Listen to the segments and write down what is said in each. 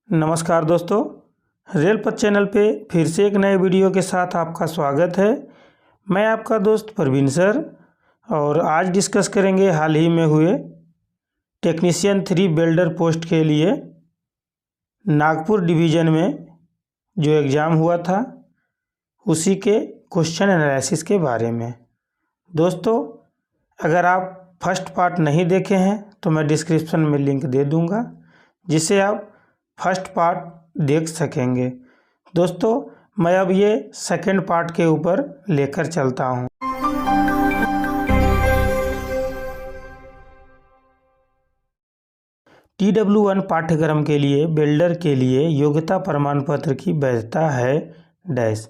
नमस्कार दोस्तों, रेल पथ चैनल पे फिर से एक नए वीडियो के साथ आपका स्वागत है। मैं आपका दोस्त प्रवीण सर और आज डिस्कस करेंगे हाल ही में हुए टेक्नीशियन 3 बिल्डर पोस्ट के लिए नागपुर डिवीज़न में जो एग्ज़ाम हुआ था उसी के क्वेश्चन एनालिसिस के बारे में। दोस्तों, अगर आप फर्स्ट पार्ट नहीं देखे हैं तो मैं डिस्क्रिप्शन में लिंक दे दूंगा जिससे आप फर्स्ट पार्ट देख सकेंगे। दोस्तों, मैं अब ये सेकंड पार्ट के ऊपर लेकर चलता हूँ। TW1 पाठ्यक्रम के लिए बिल्डर के लिए योग्यता प्रमाण पत्र की वैधता है डैश।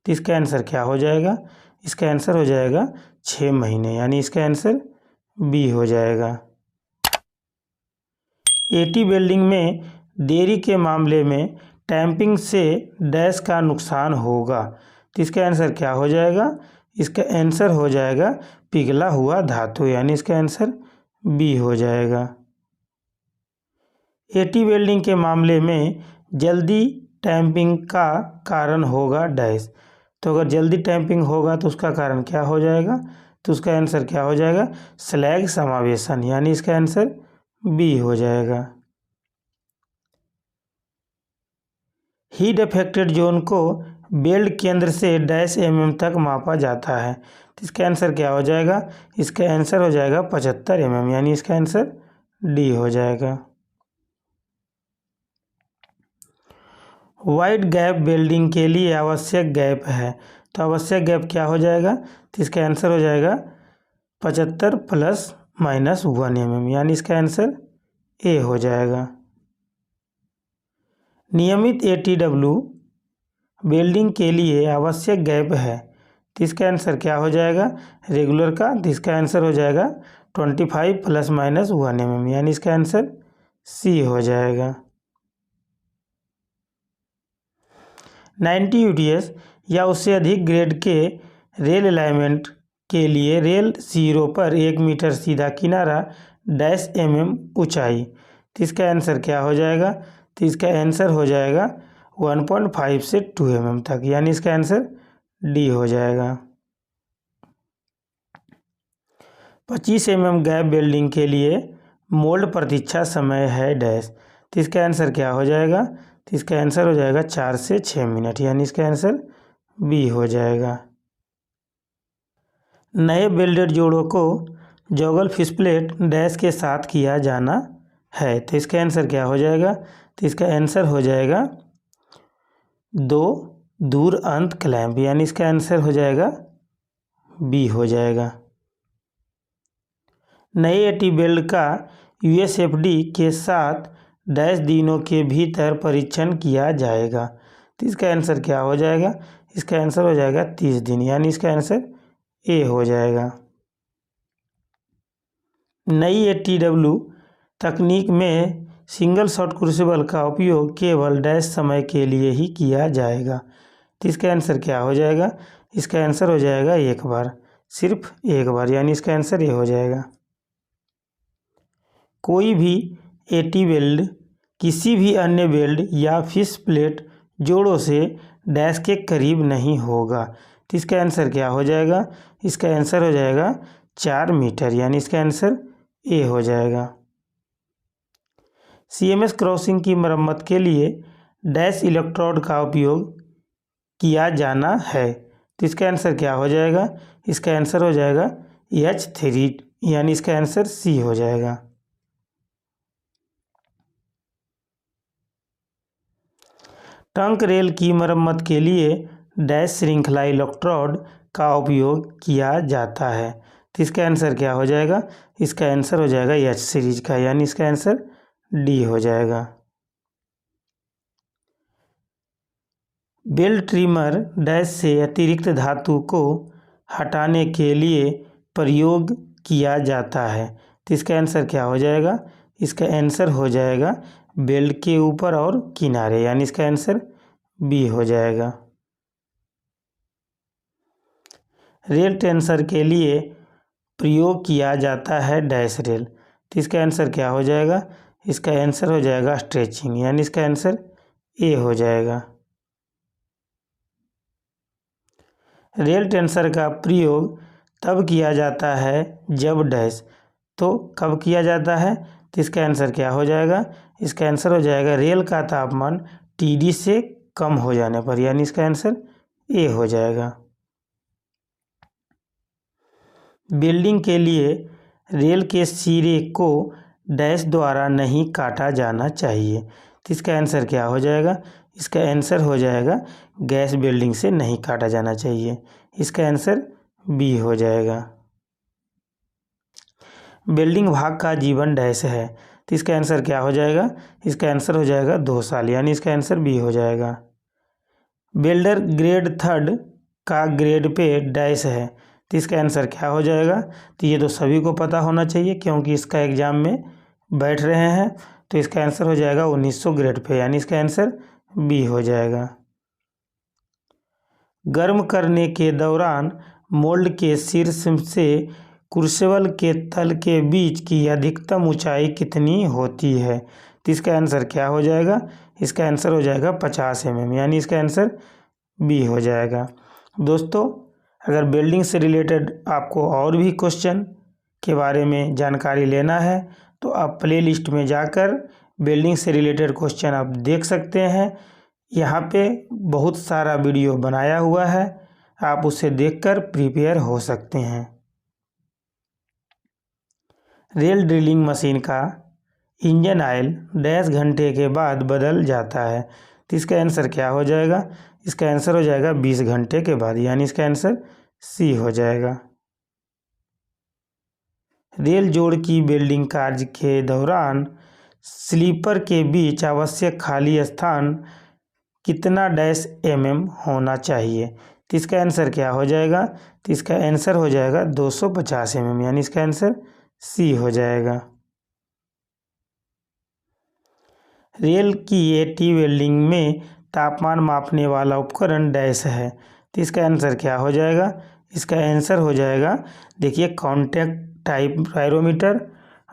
तो इसका आंसर क्या हो जाएगा? इसका आंसर हो जाएगा 6 महीने, यानी इसका आंसर बी हो जाएगा। AT वेल्डिंग में देरी के मामले में टैंपिंग से डैश का नुकसान होगा। तो इसका आंसर क्या हो जाएगा? इसका आंसर हो जाएगा पिघला हुआ धातु, यानी इसका आंसर बी हो जाएगा। AT वेल्डिंग के मामले में जल्दी टैंपिंग का कारण होगा डैश। तो अगर जल्दी टैंपिंग होगा तो उसका कारण क्या हो जाएगा? तो उसका आंसर क्या हो जाएगा? स्लैग समावेशन, यानी इसका आंसर बी हो जाएगा। हीट अफेक्टेड जोन को बेल्ट केंद्र से डैश mm तक मापा जाता है। तो इसका आंसर क्या हो जाएगा? इसका आंसर हो जाएगा 75 mm, यानी इसका आंसर डी हो जाएगा। वाइड गैप वेल्डिंग के लिए आवश्यक गैप है, तो आवश्यक गैप क्या हो जाएगा? तो इसका आंसर हो जाएगा 75 ± 1 mm, यानी इसका आंसर ए हो जाएगा। नियमित ATW वेल्डिंग के लिए आवश्यक गैप है, तो इसका आंसर क्या हो जाएगा? रेगुलर का, तो इसका आंसर हो जाएगा 25 ± 1 mm, यानी इसका आंसर सी हो जाएगा। 90 UTS या उससे अधिक ग्रेड के रेल अलाइनमेंट के लिए रेल सिरों पर 1 मीटर सीधा किनारा डैश mm ऊंचाई। तो इसका आंसर क्या हो जाएगा? तो इसका आंसर हो जाएगा 1.5 से 2 mm तक, यानी इसका आंसर डी हो जाएगा। 25 mm गैप वेल्डिंग के लिए मोल्ड प्रतीक्षा समय है डैश। तो इसका आंसर क्या हो जाएगा? तो इसका आंसर हो जाएगा 4 से 6 मिनट, यानी इसका आंसर बी हो जाएगा। नए वेल्डेड जोड़ों को जॉगल फिश प्लेट डैश के साथ किया जाना है, तो इसका आंसर क्या हो जाएगा? तो इसका आंसर हो जाएगा 2 दूर अंत क्लैंप, यानी इसका आंसर हो जाएगा बी हो जाएगा। नए AT वेल्ड का USFD के साथ डैश दिनों के भीतर परीक्षण किया जाएगा। तो इसका आंसर क्या हो जाएगा? इसका आंसर हो जाएगा 30 दिन, यानी इसका आंसर ए हो जाएगा। नई ATW तकनीक में सिंगल शॉट क्रूसिबल का उपयोग केवल डैश समय के लिए ही किया जाएगा। तो इसका आंसर क्या हो जाएगा? इसका आंसर हो जाएगा एक बार, सिर्फ एक बार, यानी इसका आंसर ये हो जाएगा। कोई भी AT वेल्ड किसी भी अन्य वेल्ड या फिश प्लेट जोड़ों से डैश के करीब नहीं होगा। तो इसका आंसर क्या हो जाएगा? इसका आंसर हो जाएगा 4 मीटर, यानी इसका आंसर ए हो जाएगा। CMS क्रॉसिंग की मरम्मत के लिए डैश इलेक्ट्रोड का उपयोग किया जाना है। तो इसका आंसर क्या हो जाएगा? इसका आंसर हो जाएगा H3, यानी इसका आंसर सी हो जाएगा। ट्रंक रेल की मरम्मत के लिए डैश श्रृंखला इलेक्ट्रोड का उपयोग किया जाता है। तो इसका आंसर क्या हो जाएगा? इसका आंसर हो जाएगा H सीरीज का, यानी इसका आंसर डी हो जाएगा। बेल्ट ट्रिमर डैश से अतिरिक्त धातु को हटाने के लिए प्रयोग किया जाता है। तो इसका आंसर क्या हो जाएगा? इसका आंसर हो जाएगा बेल्ट के ऊपर और किनारे, यानी इसका आंसर बी हो जाएगा। रेल टेंसर के लिए प्रयोग किया जाता है डैश रेल। तो इसका आंसर क्या हो जाएगा? इसका आंसर हो जाएगा स्ट्रेचिंग, यानी इसका आंसर ए हो जाएगा। रेल टेंसर का प्रयोग तब किया जाता है जब डैश, तो कब किया जाता है, तो इसका आंसर क्या हो जाएगा, इसका आंसर हो जाएगा रेल का तापमान TD से कम हो जाने पर, यानी इसका आंसर ए हो जाएगा। बिल्डिंग के लिए रेल के सिरे को डैश द्वारा नहीं काटा जाना चाहिए, तो इसका आंसर क्या हो जाएगा, इसका आंसर हो जाएगा गैस बिल्डिंग से नहीं काटा जाना चाहिए, इसका आंसर बी हो जाएगा। बिल्डिंग भाग का जीवन डैश है, तो इसका आंसर क्या हो जाएगा, इसका आंसर हो जाएगा 2 साल, यानी इसका आंसर बी हो जाएगा। बिल्डर ग्रेड 3 का ग्रेड पे डैश है, तो इसका आंसर क्या हो जाएगा, तो ये तो सभी को पता होना चाहिए क्योंकि इसका एग्जाम में बैठ रहे हैं, तो इसका आंसर हो जाएगा 1900 ग्रेड पे, यानी इसका आंसर बी हो जाएगा। गर्म करने के दौरान मोल्ड के शीर्ष से क्रूसिबल के तल के बीच की अधिकतम ऊंचाई कितनी होती है, तो इसका आंसर क्या हो जाएगा, इसका आंसर हो जाएगा 50 mm, यानी इसका आंसर बी हो जाएगा। दोस्तों, अगर बिल्डिंग से रिलेटेड आपको और भी क्वेश्चन के बारे में जानकारी लेना है तो आप प्लेलिस्ट में जाकर बिल्डिंग से रिलेटेड क्वेश्चन आप देख सकते हैं। यहाँ पे बहुत सारा वीडियो बनाया हुआ है, आप उसे देखकर प्रिपेयर हो सकते हैं। रेल ड्रिलिंग मशीन का इंजन ऑयल डैश घंटे के बाद बदल जाता है, तो इसका आंसर क्या हो जाएगा, इसका आंसर हो जाएगा 20 घंटे के बाद, यानी इसका आंसर सी हो जाएगा। रेल जोड़ की बिल्डिंग कार्य के दौरान स्लीपर के बीच आवश्यक खाली स्थान कितना डैश mm होना चाहिए, तो इसका आंसर क्या हो जाएगा, तो इसका आंसर हो जाएगा 250 mm, यानी इसका आंसर सी हो जाएगा। रेल की एटी वेल्डिंग में तापमान मापने वाला उपकरण डैश है, तो इसका आंसर क्या हो जाएगा, इसका आंसर हो जाएगा, देखिए कॉन्टैक्ट टाइप पायरोमीटर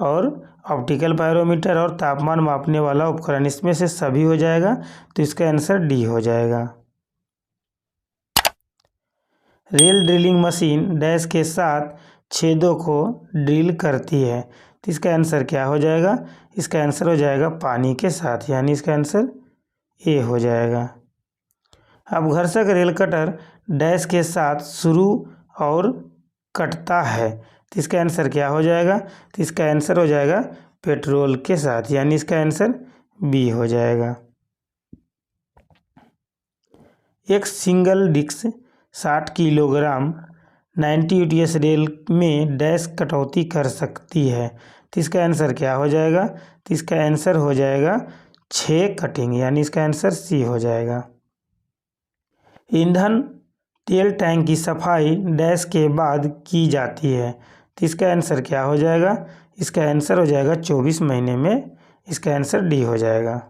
और ऑप्टिकल पायरोमीटर और तापमान मापने वाला उपकरण, इसमें से सभी हो जाएगा, तो इसका आंसर डी हो जाएगा। रेल ड्रिलिंग मशीन डैश के साथ छेदों को ड्रिल करती है, तो इसका आंसर क्या हो जाएगा, इसका आंसर हो जाएगा पानी के साथ, यानी इसका आंसर ए हो जाएगा। अब घर्षक रेल कटर डैश के साथ शुरू और कटता है, तो इसका आंसर क्या हो जाएगा, तो इसका आंसर हो जाएगा पेट्रोल के साथ, यानी इसका आंसर बी हो जाएगा। एक single disc 60 kilogram 90 UTS rail में डैश कटौती कर सकती है, तो इसका आंसर क्या हो जाएगा, तो इसका आंसर हो जाएगा 6 कटिंग, यानी इसका आंसर सी हो जाएगा। ईंधन तेल टैंक की सफाई डैश के बाद की जाती है, तो इसका आंसर क्या हो जाएगा, इसका आंसर हो जाएगा 24 महीने में, इसका आंसर डी हो जाएगा।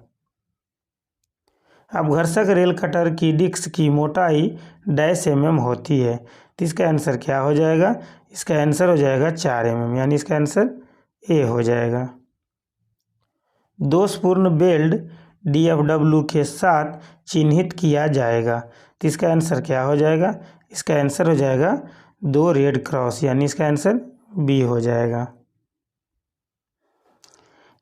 अब घर्षक रेल कटर की डिस्क की मोटाई डैश mm होती है, तो इसका आंसर क्या हो जाएगा, इसका आंसर हो जाएगा 4 mm, यानी इसका आंसर ए हो जाएगा। दोषपूर्ण बेल्ट DFW के साथ चिन्हित किया जाएगा, तो इसका आंसर क्या हो जाएगा, इसका आंसर हो जाएगा 2 रेड क्रॉस, यानी इसका आंसर बी हो जाएगा।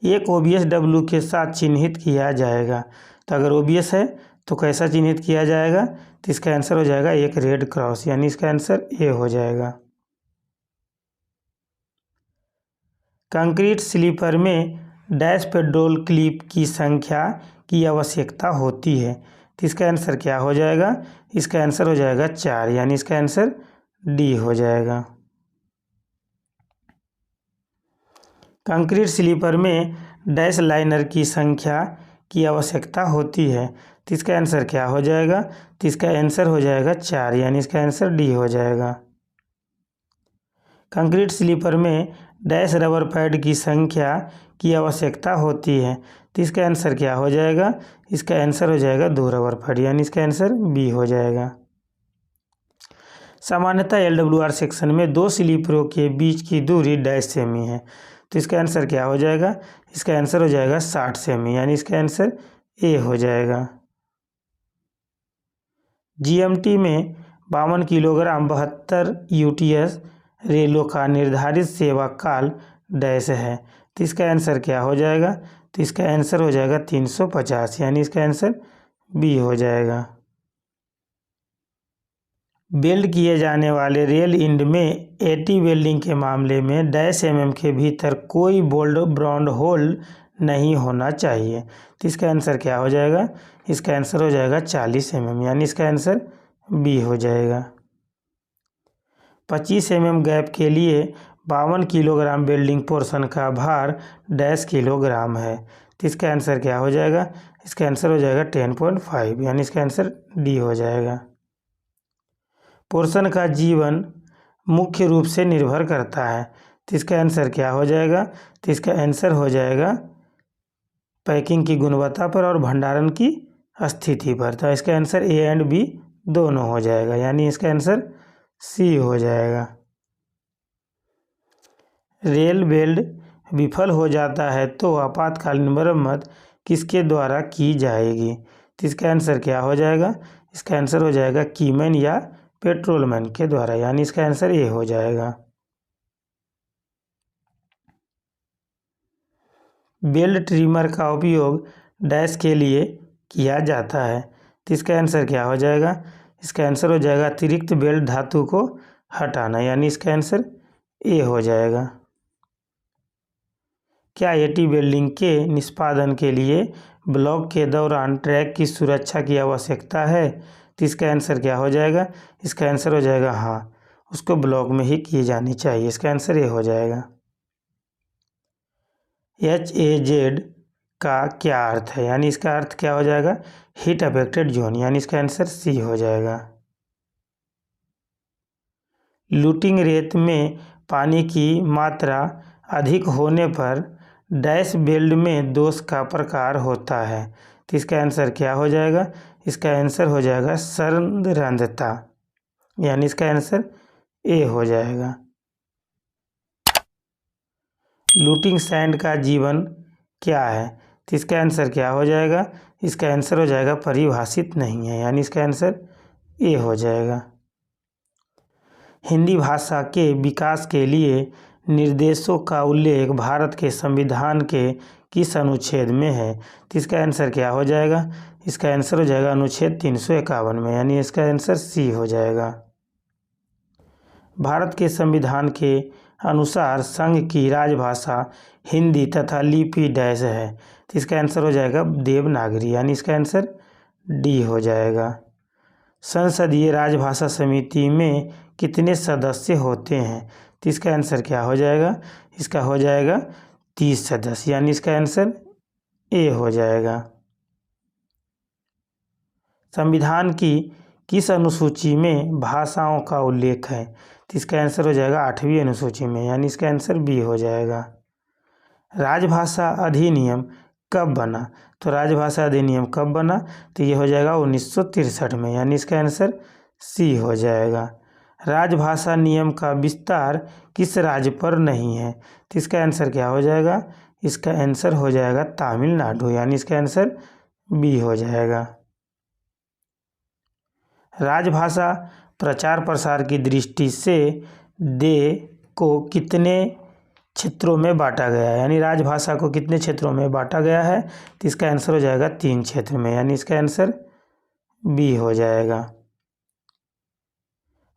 एक OBSW के साथ चिन्हित किया जाएगा, तो अगर OBS है तो कैसा चिन्हित किया जाएगा, तो इसका आंसर हो जाएगा एक रेड क्रॉस, यानी इसका आंसर ए हो जाएगा। कंक्रीट स्लीपर में डैश पेट्रोल क्लिप की संख्या की आवश्यकता होती है, तो इसका आंसर क्या हो जाएगा, इसका आंसर हो जाएगा 4, यानी इसका आंसर डी हो जाएगा। कंक्रीट स्लीपर में डैश लाइनर की संख्या की आवश्यकता होती है, तो इसका आंसर क्या हो जाएगा, तो इसका आंसर हो जाएगा 4, यानी इसका आंसर डी हो जाएगा। कंक्रीट स्लीपर में डैश रबर पैड की संख्या की आवश्यकता होती है, तो इसका आंसर क्या हो जाएगा, इसका आंसर हो जाएगा 2 रबर पैड, यानी इसका आंसर बी हो जाएगा। सामान्यतः LWR सेक्शन में 2 स्लीपरों के बीच की दूरी डैश सेमी है, तो इसका आंसर क्या हो जाएगा? इसका आंसर हो जाएगा 60 सेमी, यानी इसका आंसर ए हो जाएगा। जीएमटी में 52 किलोग्राम 72 यूटीएस रेलों का निर्धारित सेवा काल डैश है, तो इसका आंसर क्या हो जाएगा? तो इसका आंसर हो जाएगा 350, यानी इसका आंसर बी हो जाएगा। वेल्ड किए जाने वाले रेल इंड में एटी वेल्डिंग के मामले में डैश mm के भीतर कोई बोल्ट ब्राउन होल नहीं होना चाहिए, तो इसका आंसर क्या हो जाएगा? इसका आंसर हो जाएगा 40 mm, यानी इसका आंसर बी हो जाएगा। 25 mm गैप के लिए 52 किलोग्राम वेल्डिंग पोर्शन का भार डैश किलोग्राम है, तो इसका आंसर क्या हो जाएगा? इसका आंसर हो जाएगा 10.5, यानी इसका आंसर डी हो जाएगा। पोर्शन का जीवन मुख्य रूप से निर्भर करता है, तो इसका आंसर क्या हो जाएगा? तो इसका आंसर हो जाएगा पैकिंग की गुणवत्ता पर और भंडारण की स्थिति पर, तो इसका आंसर ए एंड बी दोनों हो जाएगा, यानी इसका आंसर सी हो जाएगा। रेल वेल्ड विफल हो जाता है तो आपातकालीन मरम्मत किसके द्वारा की जाएगी, तो इसका आंसर क्या हो जाएगा? इसका आंसर हो जाएगा कीमैन या पेट्रोलमैन के द्वारा, यानी इसका आंसर ए हो जाएगा। बेल्ट ट्रिमर का उपयोग डैश के लिए किया जाता है, तो इसका आंसर क्या हो जाएगा? इसका आंसर हो जाएगा अतिरिक्त बेल्ट धातु को हटाना, यानी इसका आंसर ए हो जाएगा। क्या एटी वेल्डिंग के निष्पादन के लिए ब्लॉक के दौरान ट्रैक की सुरक्षा की आवश्यकता है, तो इसका आंसर क्या हो जाएगा? इसका आंसर हो जाएगा हाँ, उसको ब्लॉक में ही की जानी चाहिए, इसका आंसर ए हो जाएगा। HAZ का क्या अर्थ है, यानी इसका अर्थ क्या हो जाएगा? हीट अफेक्टेड जोन, यानी इसका आंसर सी हो जाएगा। लूटिंग रेत में पानी की मात्रा अधिक होने पर डैश बेल्ट में दोष का प्रकार होता है, तो इसका आंसर क्या हो जाएगा? इसका आंसर हो जाएगा संरंध्रता, यानी इसका आंसर ए हो जाएगा। लूटिंग सैंड का जीवन क्या है, तो इसका आंसर क्या हो जाएगा? इसका आंसर हो जाएगा परिभाषित नहीं है, यानी इसका आंसर ए हो जाएगा। हिंदी भाषा के विकास के लिए निर्देशों का उल्लेख भारत के संविधान के किस अनुच्छेद में है, तो इसका आंसर क्या हो जाएगा? इसका आंसर हो जाएगा अनुच्छेद 351 में, यानी इसका आंसर सी हो जाएगा। भारत के संविधान के अनुसार संघ की राजभाषा हिंदी तथा लिपि डैश है, तो इसका आंसर हो जाएगा देवनागरी, यानी इसका आंसर डी हो जाएगा। संसदीय राजभाषा समिति में कितने सदस्य होते हैं, तो इसका आंसर क्या हो जाएगा? इसका हो जाएगा 30 सदस्य, यानी इसका आंसर ए हो जाएगा। संविधान की किस अनुसूची में भाषाओं का उल्लेख है, तो इसका आंसर हो जाएगा 8वीं अनुसूची में, यानी इसका आंसर बी हो जाएगा। राजभाषा अधिनियम कब बना, तो राजभाषा अधिनियम कब बना, तो ये हो जाएगा 1963 में, यानी इसका आंसर सी हो जाएगा। राजभाषा नियम का विस्तार किस राज्य पर नहीं है, तो इसका आंसर क्या हो जाएगा? इसका आंसर हो जाएगा तमिलनाडु, यानी इसका आंसर बी हो जाएगा। राजभाषा प्रचार प्रसार की दृष्टि से दे को कितने क्षेत्रों में बांटा गया है, यानी राजभाषा को कितने क्षेत्रों में बांटा गया है, तो इसका आंसर हो जाएगा 3 क्षेत्र में, यानी इसका आंसर बी हो जाएगा।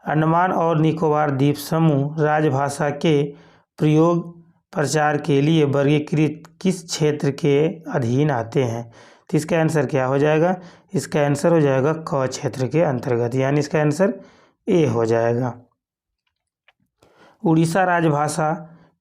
अंडमान और निकोबार द्वीप समूह राजभाषा के प्रयोग प्रचार के लिए वर्गीकृत किस क्षेत्र के अधीन आते हैं, तो इसका आंसर क्या हो जाएगा? इसका आंसर हो जाएगा क क्षेत्र के अंतर्गत, यानी इसका आंसर ए हो जाएगा। उड़ीसा राजभाषा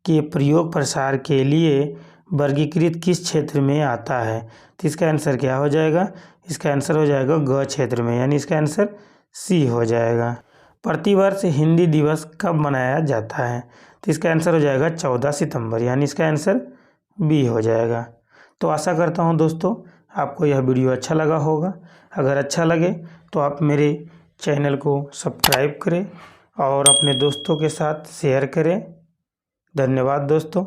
के प्रयोग प्रसार के लिए वर्गीकृत किस क्षेत्र में आता है, तो इसका आंसर क्या हो जाएगा? इसका आंसर हो जाएगा ग क्षेत्र में, यानी इसका आंसर सी हो जाएगा। प्रतिवर्ष हिंदी दिवस कब मनाया जाता है, तो इसका आंसर हो जाएगा 14 सितंबर, यानी इसका आंसर बी हो जाएगा। तो आशा करता हूँ दोस्तों आपको यह वीडियो अच्छा लगा होगा। अगर अच्छा लगे तो आप मेरे चैनल को सब्सक्राइब करें और अपने दोस्तों के साथ शेयर करें। धन्यवाद दोस्तों।